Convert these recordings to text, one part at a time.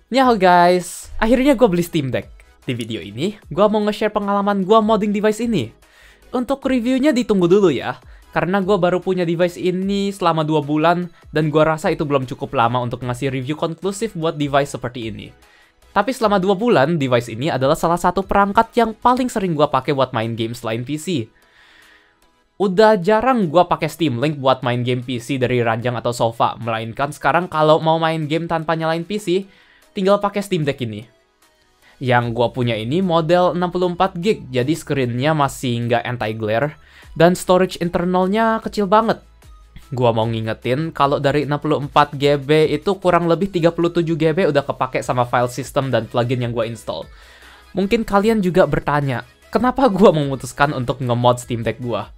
Nyaho guys, akhirnya gue beli Steam Deck. Di video ini, gue mau nge-share pengalaman gue modding device ini. Untuk reviewnya ditunggu dulu ya, karena gue baru punya device ini selama 2 bulan, dan gue rasa itu belum cukup lama untuk ngasih review konklusif buat device seperti ini. Tapi selama 2 bulan, device ini adalah salah satu perangkat yang paling sering gue pakai buat main game selain PC. Udah jarang gue pakai Steam Link buat main game PC dari ranjang atau sofa, melainkan sekarang kalau mau main game tanpa nyalain PC, tinggal pakai Steam Deck ini. Yang gue punya ini model 64GB, jadi screen-nya masih nggak anti-glare, dan storage internalnya kecil banget. Gua mau ngingetin kalau dari 64GB itu kurang lebih 37GB udah kepake sama file system dan plugin yang gua install. Mungkin kalian juga bertanya, kenapa gua memutuskan untuk nge-mod Steam Deck gua?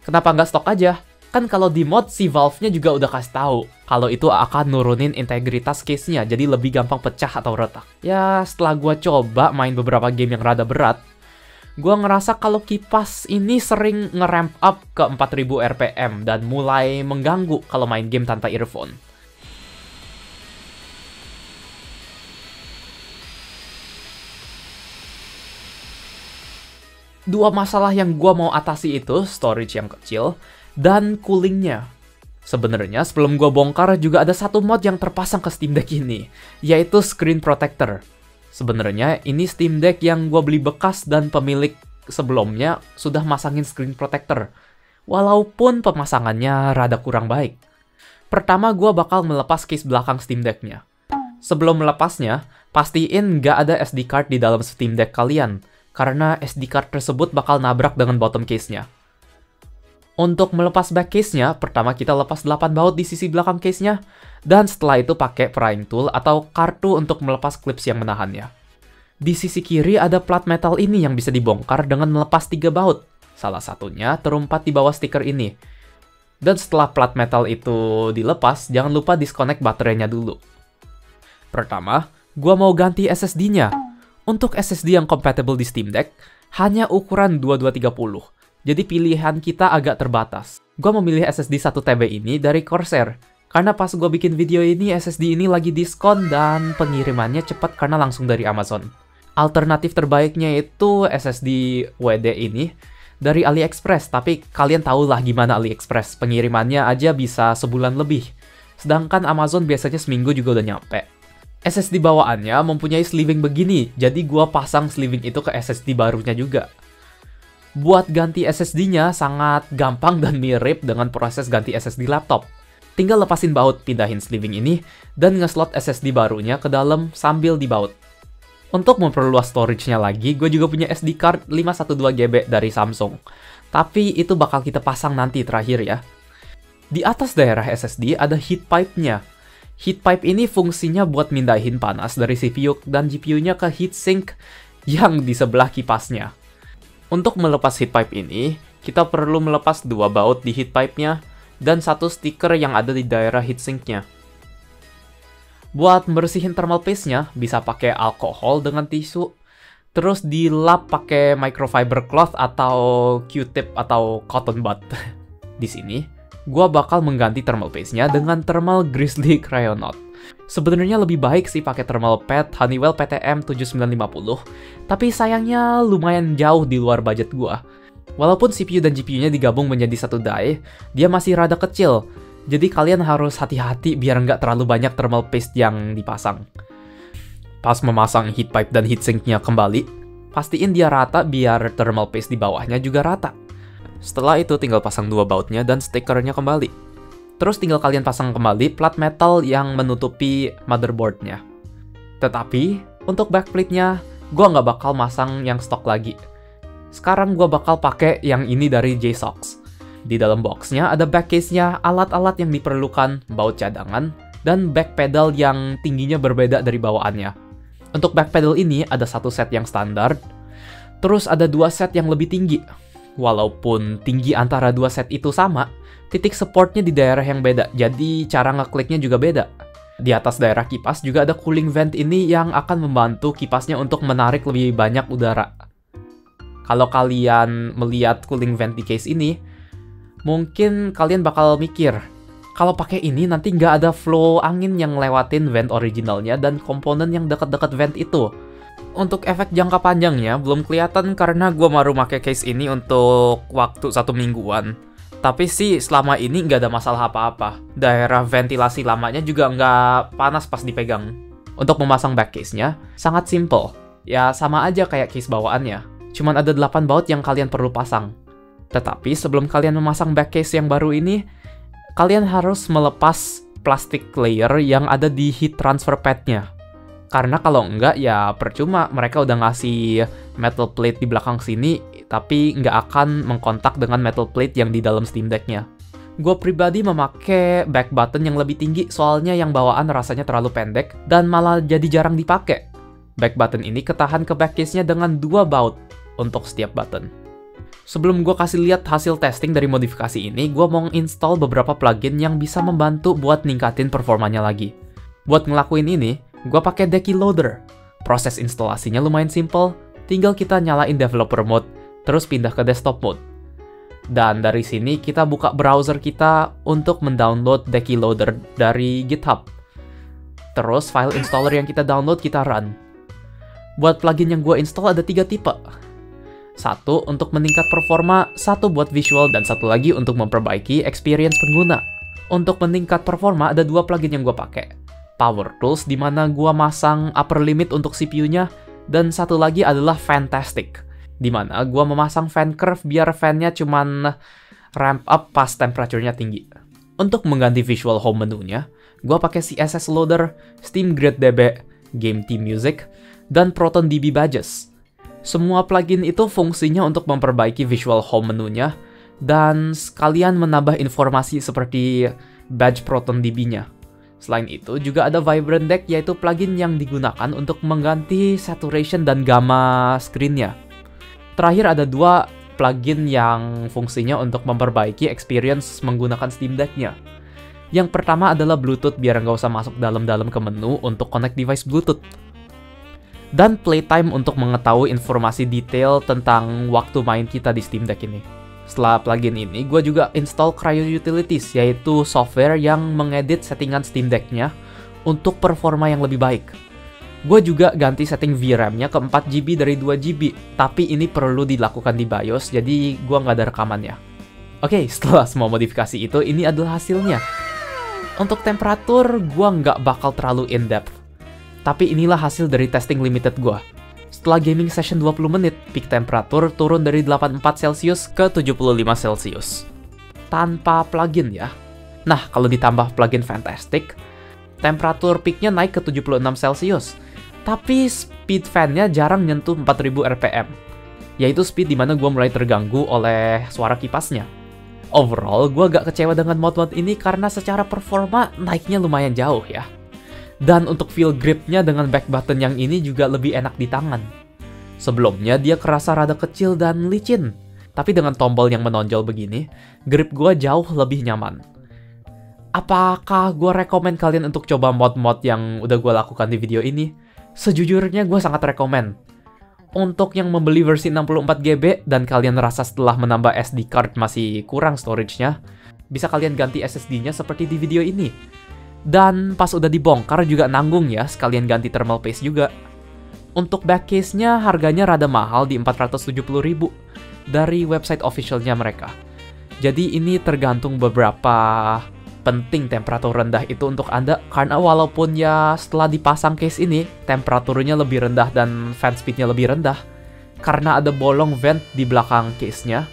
Kenapa nggak stok aja? Kan kalau di mod si Valve-nya juga udah kasih tahu kalau itu akan nurunin integritas case-nya, jadi lebih gampang pecah atau retak. Ya, setelah gua coba main beberapa game yang rada berat, gua ngerasa kalau kipas ini sering nge-ramp up ke 4000 RPM dan mulai mengganggu kalau main game tanpa earphone. Dua masalah yang gua mau atasi itu storage yang kecil dan coolingnya. Sebenarnya sebelum gua bongkar juga ada satu mod yang terpasang ke Steam Deck ini, yaitu Screen Protector. Sebenarnya ini Steam Deck yang gue beli bekas dan pemilik sebelumnya sudah masangin screen protector. Walaupun pemasangannya rada kurang baik. Pertama gue bakal melepas case belakang Steam Deck-nya. Sebelum melepasnya, pastiin nggak ada SD card di dalam Steam Deck kalian, karena SD card tersebut bakal nabrak dengan bottom case-nya. Untuk melepas back case-nya, pertama kita lepas 8 baut di sisi belakang case-nya, dan setelah itu pakai prying tool atau kartu untuk melepas clips yang menahannya. Di sisi kiri ada plat metal ini yang bisa dibongkar dengan melepas 3 baut. Salah satunya terumpat di bawah stiker ini. Dan setelah plat metal itu dilepas, jangan lupa disconnect baterainya dulu. Pertama, gua mau ganti SSD-nya. Untuk SSD yang compatible di Steam Deck, hanya ukuran 2230. Jadi pilihan kita agak terbatas. Gue memilih SSD 1TB ini dari Corsair. Karena pas gue bikin video ini, SSD ini lagi diskon dan pengirimannya cepat karena langsung dari Amazon. Alternatif terbaiknya itu SSD WD ini dari AliExpress. Tapi kalian tahulah gimana AliExpress. Pengirimannya aja bisa sebulan lebih. Sedangkan Amazon biasanya seminggu juga udah nyampe. SSD bawaannya mempunyai sleeving begini. Jadi gue pasang sleeving itu ke SSD barunya juga. Buat ganti SSD-nya sangat gampang dan mirip dengan proses ganti SSD laptop. Tinggal lepasin baut, pindahin sleeving ini, dan nge-slot SSD barunya ke dalam sambil dibaut. Untuk memperluas storage-nya lagi, gue juga punya SD card 512GB dari Samsung. Tapi itu bakal kita pasang nanti terakhir ya. Di atas daerah SSD ada heat pipe-nya. Heat pipe ini fungsinya buat mindahin panas dari CPU dan GPU-nya ke heatsink yang di sebelah kipasnya. Untuk melepas heat pipe ini, kita perlu melepas 2 baut di heat pipe-nya dan 1 stiker yang ada di daerah heatsink-nya. Buat membersihin thermal paste-nya, bisa pakai alkohol dengan tisu, terus dilap pakai microfiber cloth atau Q-tip atau cotton bud. Di sini, gua bakal mengganti thermal paste-nya dengan thermal grizzly crayonaut. Sebenarnya lebih baik sih pakai thermal pad Honeywell PTM 7950, tapi sayangnya lumayan jauh di luar budget gua. Walaupun CPU dan GPU-nya digabung menjadi satu die, dia masih rada kecil, jadi kalian harus hati-hati biar nggak terlalu banyak thermal paste yang dipasang. Pas memasang heat pipe dan heatsink-nya kembali, pastiin dia rata biar thermal paste di bawahnya juga rata. Setelah itu tinggal pasang 2 bautnya dan stikernya kembali. Terus tinggal kalian pasang kembali plat metal yang menutupi motherboard-nya. Tetapi, untuk backplate-nya, gue nggak bakal masang yang stok lagi. Sekarang gue bakal pakai yang ini dari JSOX. Di dalam box-nya ada back case-nya, alat-alat yang diperlukan, baut cadangan, dan back pedal yang tingginya berbeda dari bawaannya. Untuk back pedal ini ada 1 set yang standar, terus ada 2 set yang lebih tinggi. Walaupun tinggi antara 2 set itu sama, titik supportnya di daerah yang beda, jadi cara ngekliknya juga beda. Di atas daerah kipas juga ada cooling vent ini yang akan membantu kipasnya untuk menarik lebih banyak udara. Kalau kalian melihat cooling vent di case ini, mungkin kalian bakal mikir, Kalau pakai ini nanti nggak ada flow angin yang lewatin vent originalnya dan komponen yang dekat-dekat vent itu. Untuk efek jangka panjangnya belum kelihatan karena gue baru pakai case ini untuk waktu 1 mingguan. Tapi sih selama ini nggak ada masalah apa-apa. Daerah ventilasi lamanya juga nggak panas pas dipegang. Untuk memasang back case-nya sangat simple. Ya sama aja kayak case bawaannya. Cuman ada 8 baut yang kalian perlu pasang. Tetapi sebelum kalian memasang back case yang baru ini, kalian harus melepas plastik layer yang ada di heat transfer pad-nya. Karena kalau enggak ya percuma, mereka udah ngasih metal plate di belakang sini, tapi nggak akan mengkontak dengan metal plate yang di dalam Steam Deck-nya. Gue pribadi memakai back button yang lebih tinggi soalnya yang bawaan rasanya terlalu pendek dan malah jadi jarang dipakai. Back button ini ketahan ke back case-nya dengan 2 baut untuk setiap button. Sebelum gue kasih lihat hasil testing dari modifikasi ini, gue mau install beberapa plugin yang bisa membantu buat ningkatin performanya lagi. Buat ngelakuin ini, gue pakai Decky Loader. Proses instalasinya lumayan simple, tinggal kita nyalain developer mode, terus pindah ke desktop mode. Dan dari sini kita buka browser kita untuk mendownload Decky Loader dari GitHub. Terus file installer yang kita download kita run. Buat plugin yang gue install ada 3 tipe. 1 untuk meningkat performa, 1 buat visual, dan 1 lagi untuk memperbaiki experience pengguna. Untuk meningkat performa ada 2 plugin yang gue pakai. Power Tools di mana gua masang upper limit untuk CPU-nya, dan 1 lagi adalah Fantastic di mana gua memasang fan curve biar fan-nya cuman ramp up pas temperaturnya tinggi. Untuk mengganti visual home menu-nya, gua pakai CSS Loader, Steam Grid DB, Game Team Music, dan Proton DB Badges. Semua plugin itu fungsinya untuk memperbaiki visual home menu-nya dan sekalian menambah informasi seperti badge Proton DB-nya. Selain itu, juga ada Vibrant Deck, yaitu plugin yang digunakan untuk mengganti saturation dan gamma screen-nya. Terakhir ada 2 plugin yang fungsinya untuk memperbaiki experience menggunakan Steam Deck-nya. Yang pertama adalah Bluetooth biar nggak usah masuk dalam-dalam ke menu untuk connect device Bluetooth. Dan Playtime untuk mengetahui informasi detail tentang waktu main kita di Steam Deck ini. Setelah plugin ini, gue juga install Cryo Utilities, yaitu software yang mengedit settingan Steam Deck-nya untuk performa yang lebih baik. Gue juga ganti setting VRAM-nya ke 4GB dari 2GB, tapi ini perlu dilakukan di BIOS, jadi gue nggak ada rekamannya. Oke, setelah semua modifikasi itu, ini adalah hasilnya. Untuk temperatur, gue nggak bakal terlalu in-depth. Tapi inilah hasil dari testing limited gue. Setelah gaming session 20 menit, peak temperatur turun dari 84 Celcius ke 75 Celcius. Tanpa plugin ya. Nah, kalau ditambah plugin Fantastic, temperatur peaknya naik ke 76 Celcius. Tapi speed fan-nya jarang nyentuh 4000 RPM. Yaitu speed dimana gue mulai terganggu oleh suara kipasnya. Overall, gue agak kecewa dengan mod-mod ini karena secara performa naiknya lumayan jauh ya. Dan untuk feel grip-nya dengan back button yang ini juga lebih enak di tangan. Sebelumnya dia kerasa rada kecil dan licin. Tapi dengan tombol yang menonjol begini, grip gue jauh lebih nyaman. Apakah gue rekomen kalian untuk coba mod-mod yang udah gue lakukan di video ini? Sejujurnya gue sangat rekomen. Untuk yang membeli versi 64GB dan kalian rasa setelah menambah SD card masih kurang storage-nya, bisa kalian ganti SSD-nya seperti di video ini. Dan pas udah dibongkar juga nanggung ya, sekalian ganti thermal paste juga. Untuk back case-nya harganya rada mahal di 470.000 dari website officialnya mereka. Jadi ini tergantung beberapa penting temperatur rendah itu untuk Anda, karena walaupun ya setelah dipasang case ini, temperaturnya lebih rendah dan fan speed-nya lebih rendah. Karena ada bolong vent di belakang case-nya,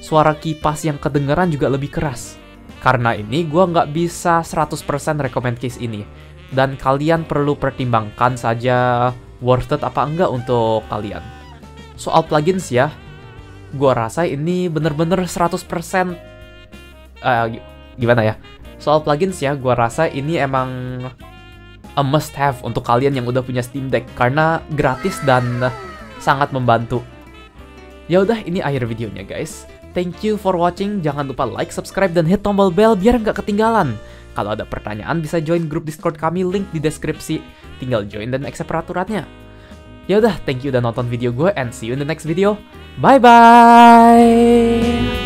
suara kipas yang kedengeran juga lebih keras. Karena ini, gue nggak bisa 100% recommend case ini. Dan kalian perlu pertimbangkan saja worth it apa enggak untuk kalian. Soal plugins ya, gue rasa ini bener-bener 100% gimana ya? Soal plugins ya, gue rasa ini emang a must have untuk kalian yang udah punya Steam Deck. Karena gratis dan sangat membantu. Ya udah, ini akhir videonya guys. Thank you for watching, jangan lupa like, subscribe, dan hit tombol bell biar nggak ketinggalan. Kalau ada pertanyaan bisa join grup Discord kami, link di deskripsi. Tinggal join dan accept peraturannya. Ya udah, thank you udah nonton video gue and see you in the next video. Bye bye.